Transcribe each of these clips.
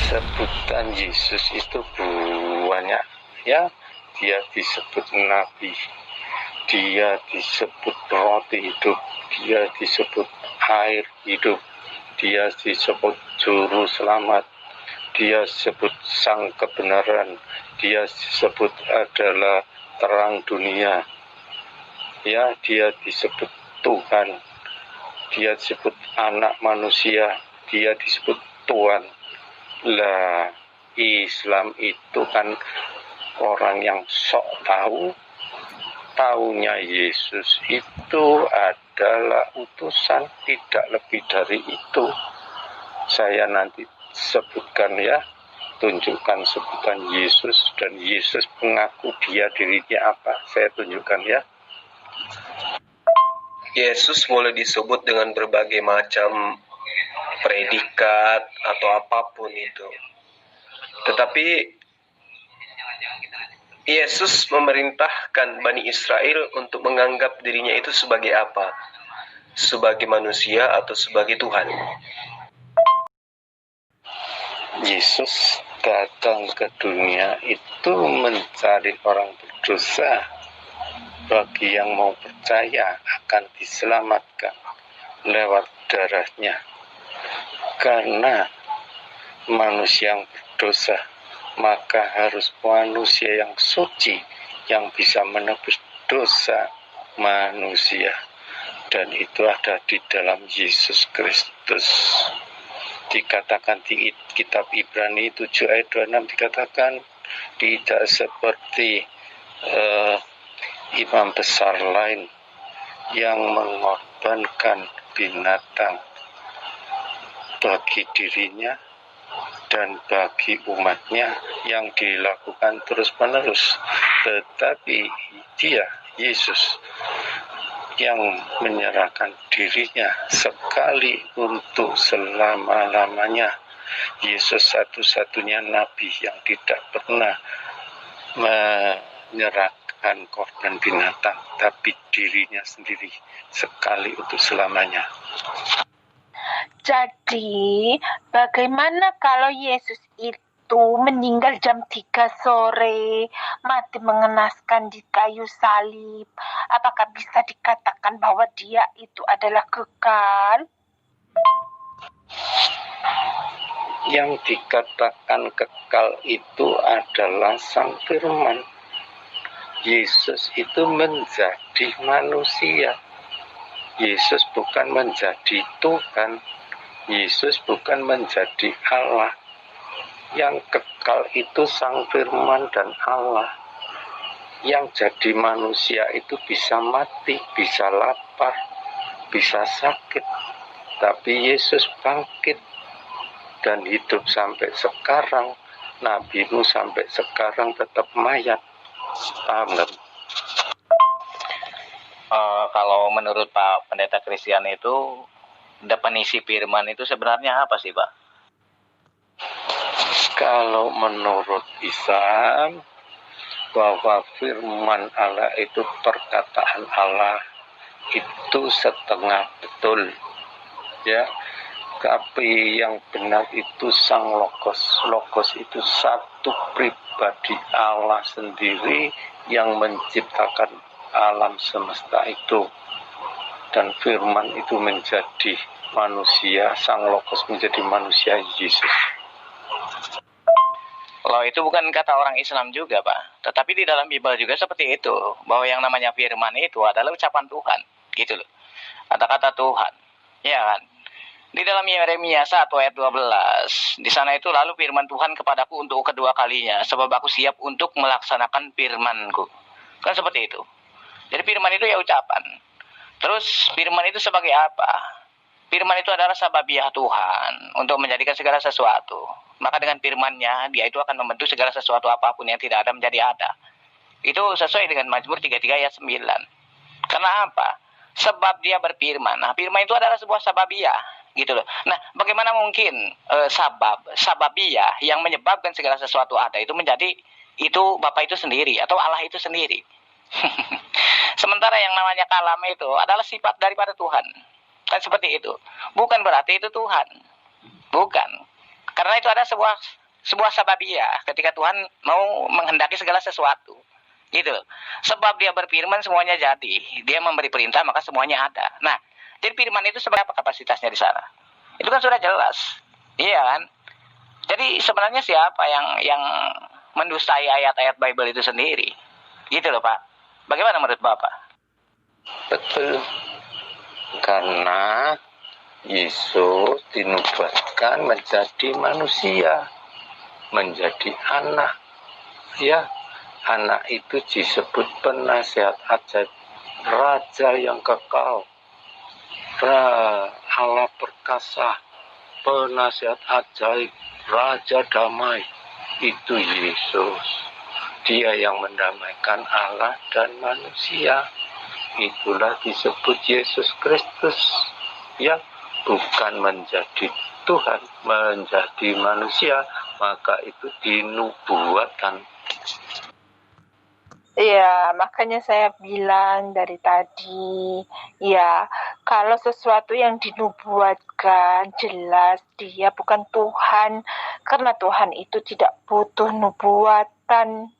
sebutan Yesus itu banyak ya. Dia disebut nabi, dia disebut roti hidup, dia disebut air hidup, dia disebut juru selamat, dia disebut sang kebenaran, dia disebut adalah terang dunia ya. Dia disebut Tuhan, dia disebut anak manusia, dia disebut Tuhan. Lah, Islam itu kan orang yang sok taunya Yesus itu adalah utusan, tidak lebih dari itu. Saya nanti sebutkan ya, tunjukkan sebutan Yesus, dan Yesus mengaku dia dirinya apa, saya tunjukkan ya. Yesus boleh disebut dengan berbagai macam predikat atau apapun itu. Tetapi Yesus memerintahkan Bani Israel untuk menganggap dirinya itu sebagai apa? Sebagai manusia atau sebagai Tuhan? Yesus datang ke dunia itu mencari orang berdosa. Bagi yang mau percaya akan diselamatkan lewat darahnya. Karena manusia yang berdosa, maka harus manusia yang suci yang bisa menebus dosa manusia, dan itu ada di dalam Yesus Kristus. Dikatakan di kitab Ibrani 7 ayat 26 dikatakan tidak seperti imam besar lain yang mengorbankan binatang bagi dirinya dan bagi umatnya yang dilakukan terus-menerus, tetapi dia, Yesus, yang menyerahkan dirinya sekali untuk selama-lamanya. Yesus satu-satunya nabi yang tidak pernah menyerahkan korban binatang, tapi dirinya sendiri sekali untuk selamanya. Jadi, bagaimana kalau Yesus itu meninggal jam 3 sore, mati mengenaskan di kayu salib? Apakah bisa dikatakan bahwa dia itu adalah kekal? Yang dikatakan kekal itu adalah Sang Firman. Yesus itu menjadi manusia. Yesus bukan menjadi Tuhan. Yesus bukan menjadi Allah. Yang kekal itu Sang Firman dan Allah. Yang jadi manusia itu bisa mati, bisa lapar, bisa sakit. Tapi Yesus bangkit dan hidup sampai sekarang. Nabi-Mu sampai sekarang tetap mayat. Paham nggak? Kalau menurut Pak Pendeta Christian itu, definisi firman itu sebenarnya apa sih, Pak? Kalau menurut Islam, bahwa firman Allah itu perkataan Allah, itu setengah betul, ya. Tapi yang benar itu Sang Logos. Logos itu satu pribadi Allah sendiri yang menciptakan alam semesta itu. Dan firman itu menjadi manusia, Sang Logos menjadi manusia, Yesus. Kalau itu bukan kata orang Islam juga, Pak. Tetapi di dalam Bible juga seperti itu. Bahwa yang namanya firman itu adalah ucapan Tuhan. Gitu loh. Kata-kata Tuhan. Ya kan? Di dalam Yeremia 1 ayat 12. Di sana itu lalu firman Tuhan kepadaku untuk kedua kalinya. Sebab aku siap untuk melaksanakan firmanku. Kan seperti itu. Jadi firman itu ya ucapan. Terus firman itu sebagai apa? Firman itu adalah sababiah Tuhan untuk menjadikan segala sesuatu. Maka dengan firman-Nya, dia itu akan membentuk segala sesuatu apapun yang tidak ada menjadi ada. Itu sesuai dengan Mazmur 33 ayat 9. Karena apa? Sebab dia berfirman. Nah, firman itu adalah sebuah sababiah. Gitu loh. Nah, bagaimana mungkin sababiah yang menyebabkan segala sesuatu ada itu menjadi itu Bapa itu sendiri atau Allah itu sendiri. Sementara yang namanya kalam itu adalah sifat daripada Tuhan. Kan seperti itu. Bukan berarti itu Tuhan. Bukan. Karena itu ada sebuah sababiyah ketika Tuhan mau menghendaki segala sesuatu. Gitu. Sebab dia berfirman semuanya jadi. Dia memberi perintah maka semuanya ada. Nah, jadi firman itu seberapa kapasitasnya di sana? Itu kan sudah jelas. Iya kan? Jadi sebenarnya siapa yang mendustai ayat-ayat Bible itu sendiri? Gitu loh, Pak. Bagaimana menurut Bapak? Betul. Karena Yesus dinubuatkan menjadi manusia, menjadi anak. Ya, anak itu disebut penasihat ajaib, raja yang kekal, Allah perkasa, penasihat ajaib, raja damai. Itu Yesus. Dia yang mendamaikan Allah dan manusia. Itulah disebut Yesus Kristus. Ya, bukan menjadi Tuhan, menjadi manusia, maka itu dinubuatkan. Ya, makanya saya bilang dari tadi, ya, kalau sesuatu yang dinubuatkan, jelas dia bukan Tuhan, karena Tuhan itu tidak butuh nubuatan.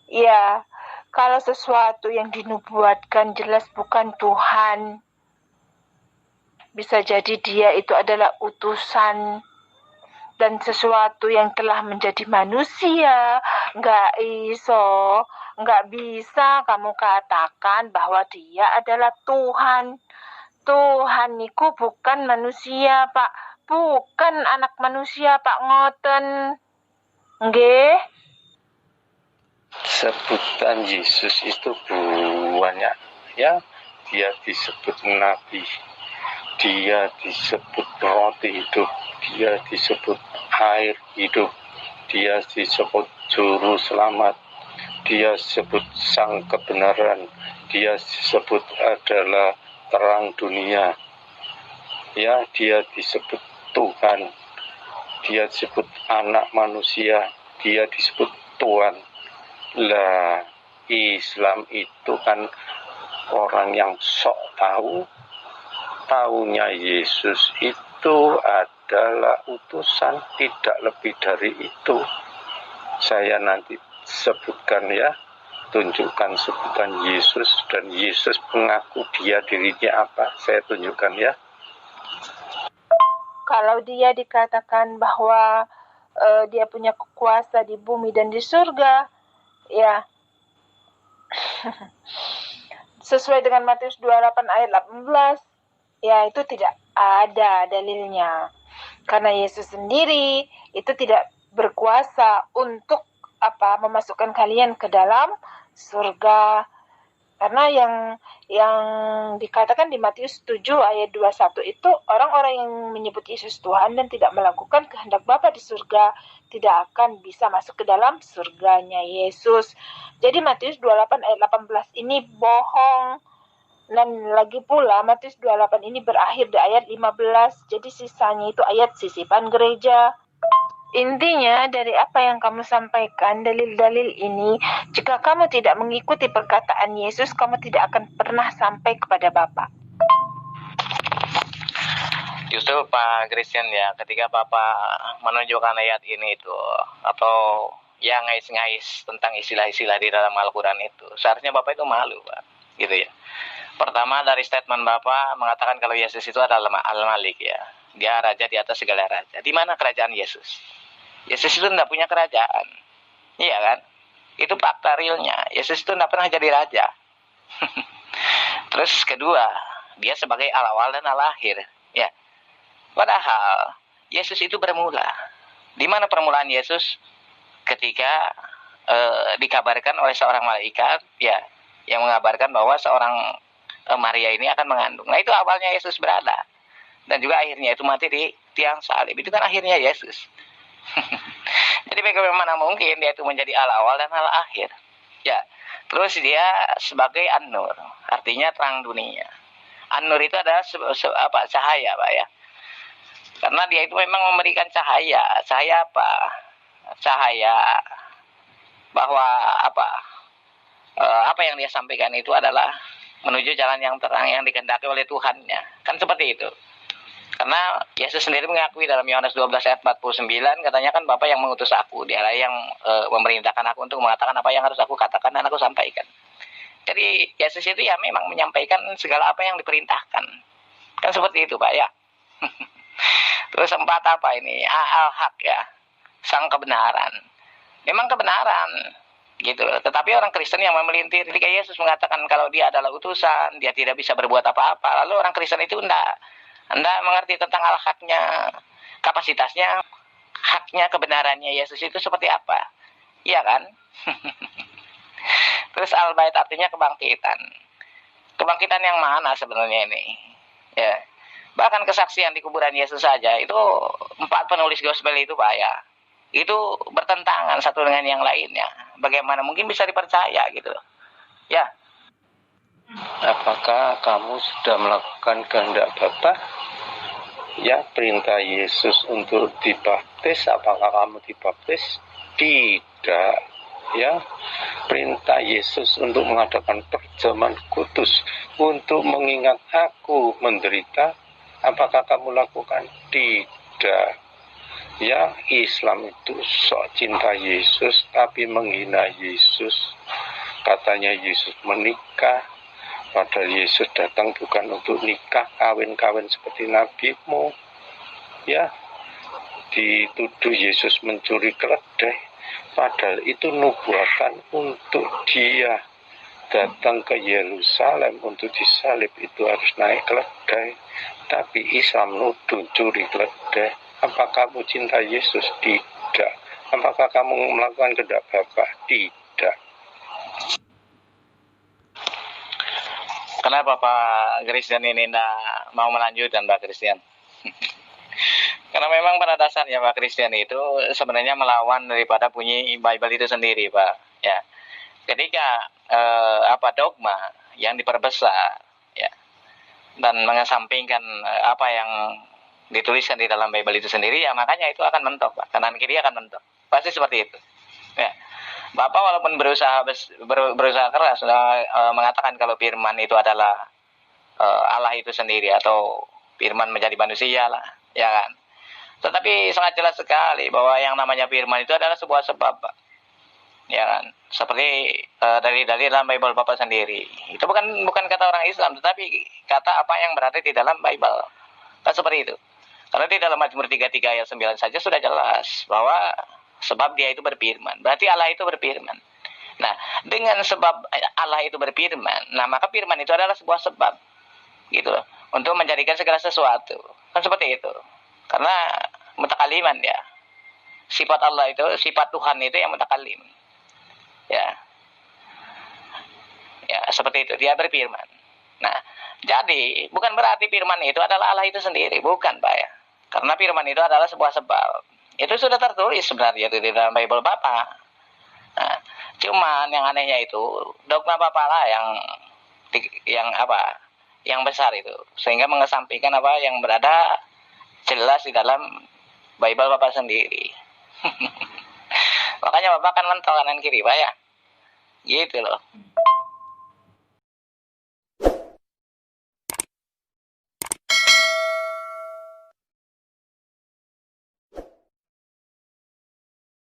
Ya, kalau sesuatu yang dinubuatkan jelas bukan Tuhan, bisa jadi dia itu adalah utusan. Dan sesuatu yang telah menjadi manusia, nggak bisa kamu katakan bahwa dia adalah Tuhan. Tuhan niku bukan manusia, Pak. Bukan anak manusia, Pak, ngoten. Nggih. Sebutan Yesus itu banyak, ya. Dia disebut nabi, dia disebut roti hidup, dia disebut air hidup, dia disebut juru selamat, dia disebut sang kebenaran, dia disebut adalah terang dunia. Ya, dia disebut Tuhan, dia disebut anak manusia, dia disebut Tuhan. Lah, Islam itu kan orang yang sok tahu, taunya Yesus itu adalah utusan, tidak lebih dari itu. Saya nanti sebutkan ya, tunjukkan sebutan Yesus, dan Yesus mengaku dia dirinya apa, saya tunjukkan ya. Kalau dia dikatakan bahwa dia punya kuasa di bumi dan di surga, ya sesuai dengan Matius 28 ayat 18, ya itu tidak ada dalilnya. Karena Yesus sendiri itu tidak berkuasa untuk memasukkan kalian ke dalam surga. Karena yang dikatakan di Matius 7 ayat 21 itu orang-orang yang menyebut Yesus Tuhan dan tidak melakukan kehendak Bapa di surga tidak akan bisa masuk ke dalam surganya Yesus. Jadi Matius 28 ayat 18 ini bohong. Dan lagi pula Matius 28 ini berakhir di ayat 15. Jadi sisanya itu ayat sisipan gereja. Intinya dari apa yang kamu sampaikan, dalil-dalil ini, jika kamu tidak mengikuti perkataan Yesus, kamu tidak akan pernah sampai kepada Bapa. Justru Pak Christian ya, ketika Bapak menunjukkan ayat ini itu, atau ya ngais-ngais tentang istilah-istilah di dalam Al-Quran itu, seharusnya Bapak itu malu, Pak. Gitu ya. Pertama dari statement Bapak mengatakan kalau Yesus itu adalah Al-Malik ya. Dia raja di atas segala raja. Di mana kerajaan Yesus? Yesus itu tidak punya kerajaan. Iya kan? Itu fakta realnya. Yesus itu tidak pernah jadi raja. Terus kedua, dia sebagai al-awal dan al-akhir. Ya. Padahal Yesus itu bermula. Di mana permulaan Yesus? Ketika dikabarkan oleh seorang malaikat, ya, yang mengabarkan bahwa seorang Maria ini akan mengandung. Nah, itu awalnya Yesus berada. Dan juga akhirnya itu mati di tiang salib. Itu kan akhirnya Yesus. Jadi bagaimana mungkin dia itu menjadi al-awal dan al-akhir? Ya, terus dia sebagai an-nur, artinya terang dunia. An-nur itu adalah cahaya, Pak ya. Karena dia itu memang memberikan cahaya. Cahaya apa? Cahaya bahwa apa yang dia sampaikan itu adalah menuju jalan yang terang yang dikehendaki oleh Tuhannya. Kan seperti itu. Karena Yesus sendiri mengakui dalam Yohanes 12 ayat 49, katanya kan Bapa yang mengutus aku, dialah yang memerintahkan aku untuk mengatakan apa yang harus aku katakan dan aku sampaikan. Jadi Yesus itu ya memang menyampaikan segala apa yang diperintahkan. Kan seperti itu Pak ya. Terus 4 apa ini? Al-haq ya, sang kebenaran. Memang kebenaran gitu. Tetapi orang Kristen yang memelintir, ketika Yesus mengatakan kalau dia adalah utusan, dia tidak bisa berbuat apa-apa, lalu orang Kristen itu Anda mengerti tentang al-haknya, kapasitasnya, haknya, kebenarannya Yesus itu seperti apa? Iya kan? Terus al-bait artinya kebangkitan. Kebangkitan yang mana sebenarnya ini? Ya. Bahkan kesaksian di kuburan Yesus saja itu 4 penulis gospel itu Pak ya. Itu bertentangan satu dengan yang lainnya. Bagaimana mungkin bisa dipercaya gitu? Ya. Apakah kamu sudah melakukan kehendak Bapa? Ya, perintah Yesus untuk dibaptis, apakah kamu dibaptis? Tidak. Ya, perintah Yesus untuk mengadakan perjamuan kudus, untuk mengingat aku menderita, apakah kamu lakukan? Tidak. Ya, Islam itu sok cinta Yesus tapi menghina Yesus. Katanya Yesus menikah, padahal Yesus datang bukan untuk nikah, kawin-kawin seperti nabimu. Ya, dituduh Yesus mencuri keledai, padahal itu nubuatan untuk dia datang ke Yerusalem untuk disalib, itu harus naik keledai. Tapi Islam nuduh curi keledai. Apakah kamu cinta Yesus? Tidak. Apakah kamu melakukan kehendak Bapa? Tidak. Kenapa Pak Christian ini tidak mau melanjutkan Pak Christian? Karena memang pada dasarnya Pak Christian itu sebenarnya melawan daripada bunyi Bible itu sendiri Pak. Ya, ketika dogma yang diperbesar ya dan mengesampingkan apa yang dituliskan di dalam Bible itu sendiri, ya makanya itu akan mentok Pak. Kanan kiri akan mentok. Pasti seperti itu. Ya. Bapak walaupun berusaha keras mengatakan kalau firman itu adalah Allah itu sendiri atau firman menjadi manusia lah, ya kan. Tetapi sangat jelas sekali bahwa yang namanya firman itu adalah sebuah sebab, Pak. Ya kan. Seperti dari dalam Bible Bapak sendiri. Itu bukan kata orang Islam, tetapi kata apa yang berada di dalam Bible. Kan seperti itu. Karena di dalam Mazmur 33 ayat 9 saja sudah jelas bahwa sebab dia itu berfirman. Berarti Allah itu berfirman. Nah, dengan sebab Allah itu berfirman, nah maka firman itu adalah sebuah sebab. Gitu loh. Untuk menjadikan segala sesuatu. Kan seperti itu. Karena mutakaliman ya. Sifat Allah itu, sifat Tuhan itu yang mutakalim. Ya. Ya, seperti itu. Dia berfirman. Nah, jadi bukan berarti firman itu adalah Allah itu sendiri. Bukan, Pak ya. Karena firman itu adalah sebuah sebab. Itu sudah tertulis sebenarnya itu di dalam Bible Bapak. Nah, cuman yang anehnya itu dogma Bapak lah yang besar itu, sehingga mengesampingkan apa yang berada jelas di dalam Bible Bapak sendiri. Makanya Bapak kan mental kanan kiri Pak ya, gitu loh.